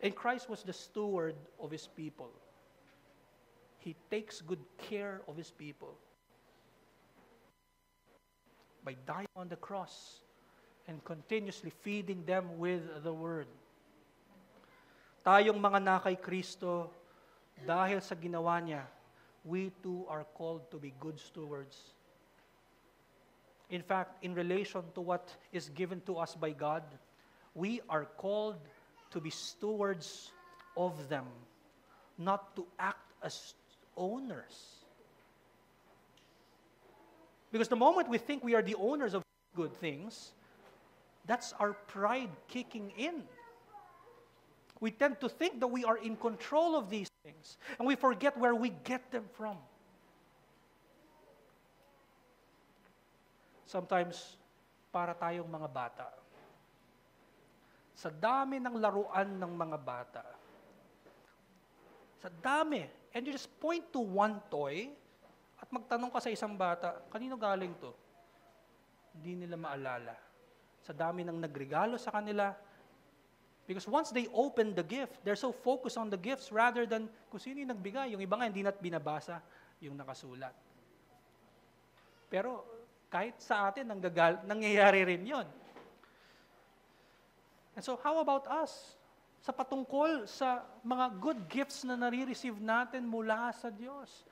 [SPEAKER 1] And Christ was the steward of His people. He takes good care of His people by dying on the cross and continuously feeding them with the Word. Tayong mga na kay Kristo, dahil sa ginawa niya, we too are called to be good stewards. In fact, in relation to what is given to us by God, we are called to be stewards of them, not to act as owners. Because the moment we think we are the owners of good things, that's our pride kicking in. We tend to think that we are in control of these things, and we forget where we get them from. Sometimes, para tayong mga bata, sa dami ng laruan ng mga bata, sa dami, and you just point to one toy, at magtanong ka sa isang bata, kanino galing to? Hindi nila maalala. Sa dami ng nagregalo sa kanila. Because once they open the gift, they're so focused on the gifts rather than kung sino yung nagbigay. Yung iba nga, hindi na't binabasa yung nakasulat. Pero kahit sa atin, nangyayari rin yon. And so, how about us? Sa patungkol sa mga good gifts na nare-receive natin mula sa Diyos.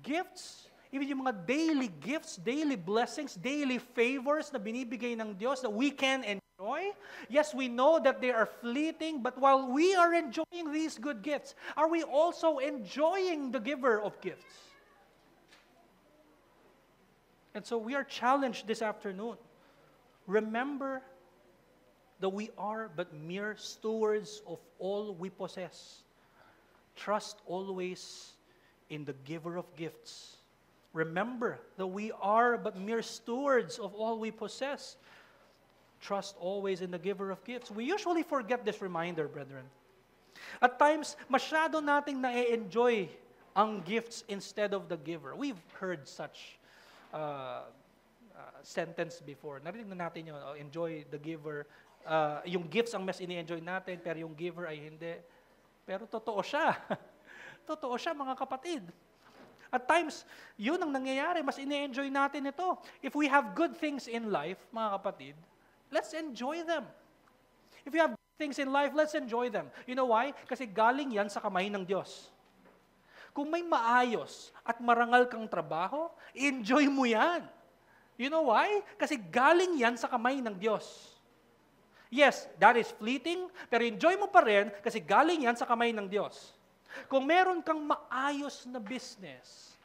[SPEAKER 1] Gifts, even yung mga daily gifts, daily blessings, daily favors na binibigay ng Diyos that we can enjoy. Yes, we know that they are fleeting, but while we are enjoying these good gifts, are we also enjoying the giver of gifts? And so we are challenged this afternoon. Remember that we are but mere stewards of all we possess. Trust always in the giver of gifts. Remember that we are but mere stewards of all we possess. Trust always in the giver of gifts. We usually forget this reminder, brethren. At times, masyado nating na-enjoy ang gifts instead of the giver. We've heard such sentence before. Narinig na natin yun, enjoy the giver. Yung gifts ang mas ini-enjoy natin, pero yung giver ay hindi. Pero totoo siya. Totoo siya, mga kapatid. At times, yun ang nangyayari. Mas ini-enjoy natin ito. If we have good things in life, mga kapatid, let's enjoy them. If we have good things in life, let's enjoy them. You know why? Kasi galing yan sa kamay ng Diyos. Kung may maayos at marangal kang trabaho, enjoy mo yan. You know why? Kasi galing yan sa kamay ng Diyos. Yes, that is fleeting, pero enjoy mo pa rin kasi galing yan sa kamay ng Diyos. Kung meron kang maayos na business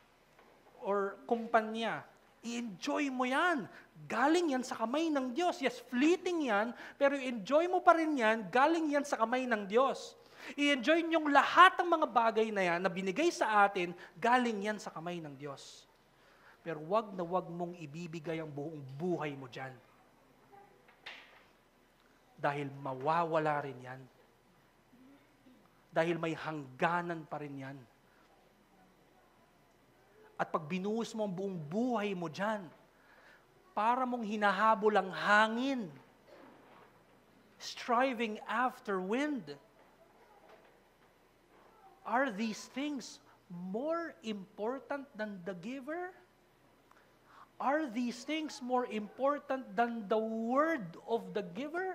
[SPEAKER 1] or kumpanya, i-enjoy mo yan. Galing yan sa kamay ng Diyos. Yes, fleeting yan, pero enjoy mo pa rin yan, galing yan sa kamay ng Diyos. I-enjoy niyong lahat ng mga bagay na yan na binigay sa atin, galing yan sa kamay ng Diyos. Pero wag na wag mong ibibigay ang buong buhay mo dyan. Dahil mawawala rin yan. Dahil may hangganan pa rin yan. At pag binuhos mo ang buong buhay mo dyan, para mong hinahabol ang hangin, striving after wind. Are these things more important than the giver? Are these things more important than the word of the giver?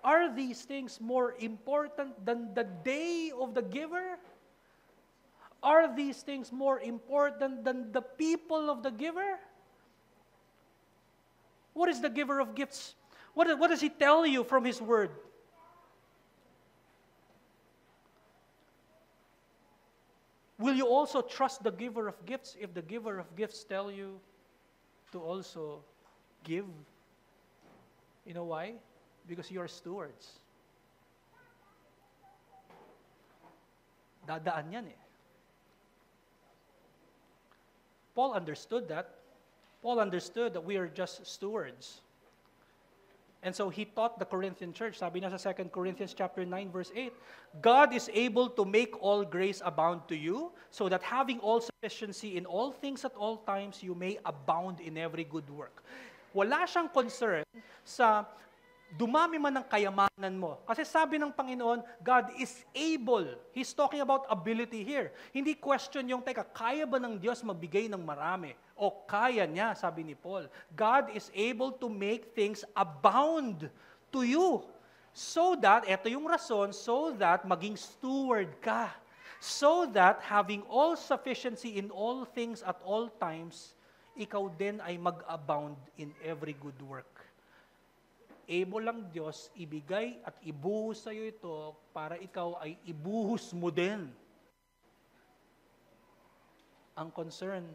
[SPEAKER 1] Are these things more important than the day of the giver? Are these things more important than the people of the giver? What is the giver of gifts? What does he tell you from his word? Will you also trust the giver of gifts if the giver of gifts tell you to also give? You know why? Because you are stewards. Dadaan yan eh. Paul understood that. Paul understood that we are just stewards. And so he taught the Corinthian church. Sabi na sa 2 Corinthians chapter 9 verse 8, God is able to make all grace abound to you, so that having all sufficiency in all things at all times, you may abound in every good work. Wala siyang concern sa dumami man ng kayamanan mo. Kasi sabi ng Panginoon, God is able. He's talking about ability here. Hindi question yung, teka, kaya ba ng Diyos magbigay ng marami? O kaya niya, sabi ni Paul. God is able to make things abound to you. So that, eto yung rason, so that maging steward ka. So that having all sufficiency in all things at all times, ikaw din ay mag-abound in every good work. Able lang Diyos ibigay at ibuhos sa iyo ito para ikaw ay ibuhos mo din. Ang concern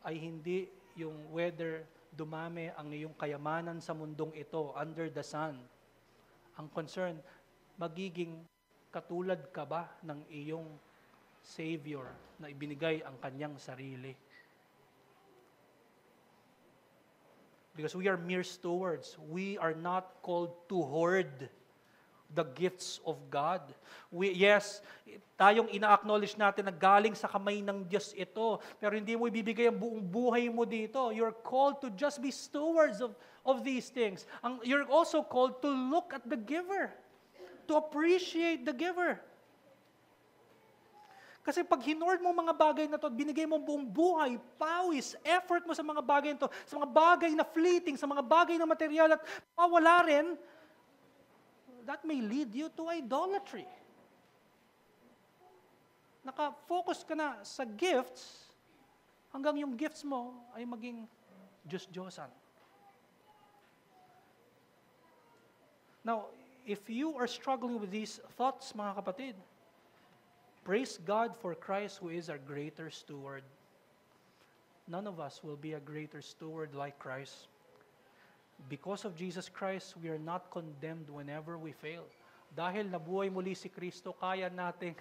[SPEAKER 1] ay hindi yung whether dumami ang iyong kayamanan sa mundong ito under the sun. Ang concern, magiging katulad ka ba ng iyong Savior na ibinigay ang kanyang sarili? Because we are mere stewards. We are not called to hoard the gifts of God. Yes, tayong ina-acknowledge natin na galing sa kamay ng Diyos ito, pero hindi mo ibibigay ang buong buhay mo dito. You're called to just be stewards of these things. You're also called to look at the giver, to appreciate the giver. Kasi pag hinord mo mga bagay na to, binigay mo buong buhay, pawis, effort mo sa mga bagay na to, sa mga bagay na fleeting, sa mga bagay na material at mawala rin, that may lead you to idolatry. Naka-focus ka na sa gifts, hanggang yung gifts mo ay maging Diyos-Diyosan. Now, if you are struggling with these thoughts, mga kapatid, praise God for Christ who is our greater steward. None of us will be a greater steward like Christ. Because of Jesus Christ, we are not condemned whenever we fail. Dahil nabuhay muli si Kristo, kaya nating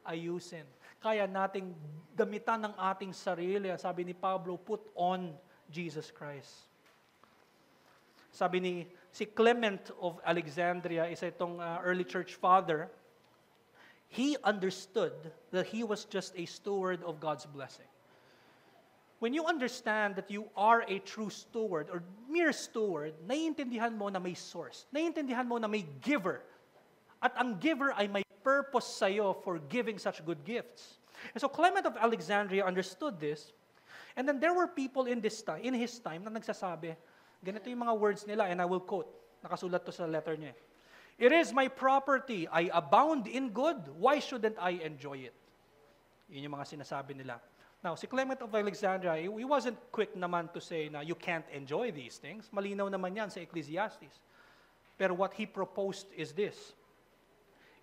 [SPEAKER 1] ayusin. Kaya nating gamitan ng ating sarili. Sabi ni Pablo, put on Jesus Christ. Sabi ni si Clement of Alexandria, isa itong early church father, he understood that he was just a steward of God's blessing. When you understand that you are a true steward or mere steward, naiintindihan mo na may source. Naiintindihan mo na may giver. At ang giver ay may purpose sa'yo for giving such good gifts. And so Clement of Alexandria understood this. And then there were people in his time na nagsasabi, ganito yung mga words nila, and I will quote. Nakasulat to sa letter niya. It is my property. I abound in good. Why shouldn't I enjoy it? Yun yung mga sinasabi nila. Now, si Clement of Alexandria, he wasn't quick naman to say na you can't enjoy these things. Malinaw naman yan sa Ecclesiastes. Pero what he proposed is this.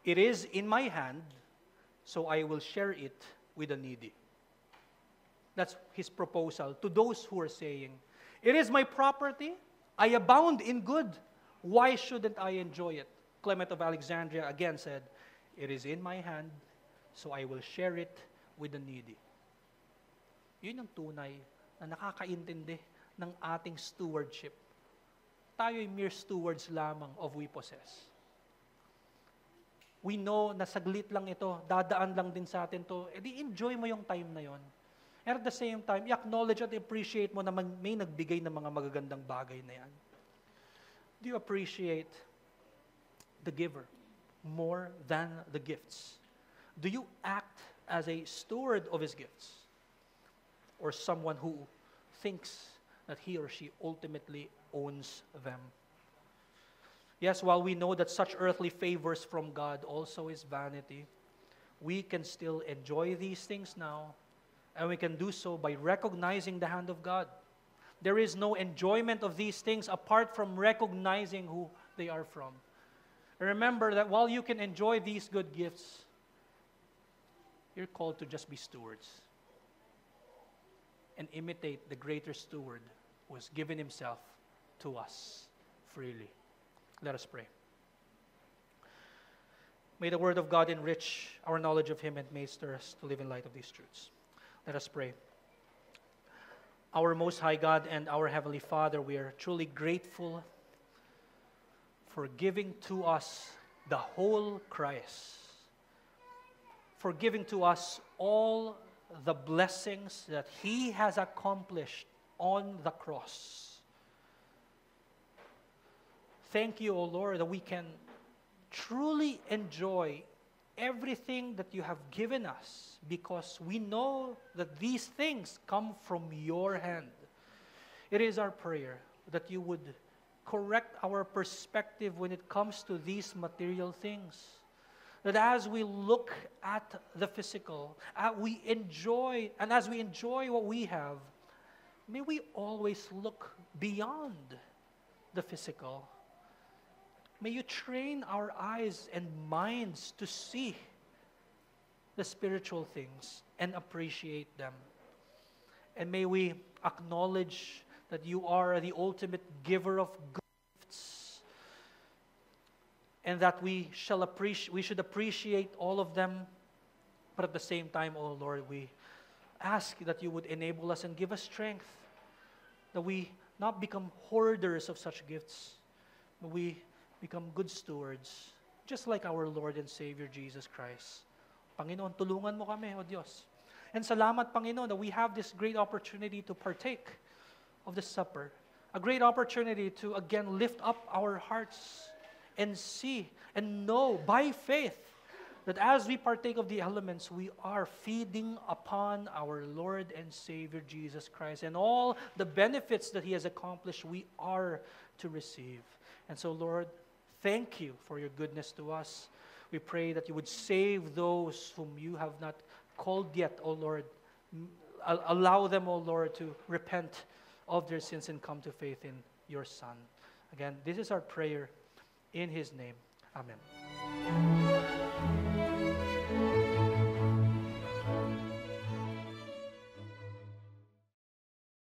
[SPEAKER 1] It is in my hand, so I will share it with the needy. That's his proposal to those who are saying, it is my property. I abound in good. Why shouldn't I enjoy it? Clement of Alexandria again said, it is in my hand, so I will share it with the needy. Yun yung tunay na nakakaintindi ng ating stewardship. Tayo'y mere stewards lamang of we possess. We know na saglit lang ito, dadaan lang din sa atin to, edi enjoy mo yung time na yon. And at the same time, i-acknowledge at appreciate mo na may nagbigay ng mga magagandang bagay na yan. Do you appreciate the giver more than the gifts? Do you act as a steward of his gifts? Or someone who thinks that he or she ultimately owns them? Yes, while we know that such earthly favors from God also is vanity, we can still enjoy these things now, and we can do so by recognizing the hand of God. There is no enjoyment of these things apart from recognizing who they are from. Remember that while you can enjoy these good gifts, you're called to just be stewards and imitate the greater steward who has given himself to us freely. Let us pray. May the word of God enrich our knowledge of him and may stir us to live in light of these truths. Let us pray. Our Most High God and our Heavenly Father, we are truly grateful for giving to us the whole Christ, for giving to us all the blessings that he has accomplished on the cross. Thank you, O Lord, that we can truly enjoy everything that you have given us because we know that these things come from your hand. It is our prayer that you would correct our perspective when it comes to these material things. That as we look at the physical, as we enjoy what we have, may we always look beyond the physical. May you train our eyes and minds to see the spiritual things and appreciate them. And may we acknowledge that you are the ultimate giver of gifts, and that we should appreciate all of them, but at the same time, oh Lord, we ask that you would enable us and give us strength, that we not become hoarders of such gifts, but we become good stewards, just like our Lord and Savior Jesus Christ. Panginoon, tulungan mo kami, O Diyos. And salamat, Panginoon, that we have this great opportunity to partake of the supper. A great opportunity to again lift up our hearts and see and know by faith that as we partake of the elements, we are feeding upon our Lord and Savior Jesus Christ. And all the benefits that he has accomplished, we are to receive. And so, Lord, thank you for your goodness to us. We pray that you would save those whom you have not called yet, O Lord. Allow them, O Lord, to repent of their sins and come to faith in your Son. Again, this is our prayer in his name. Amen.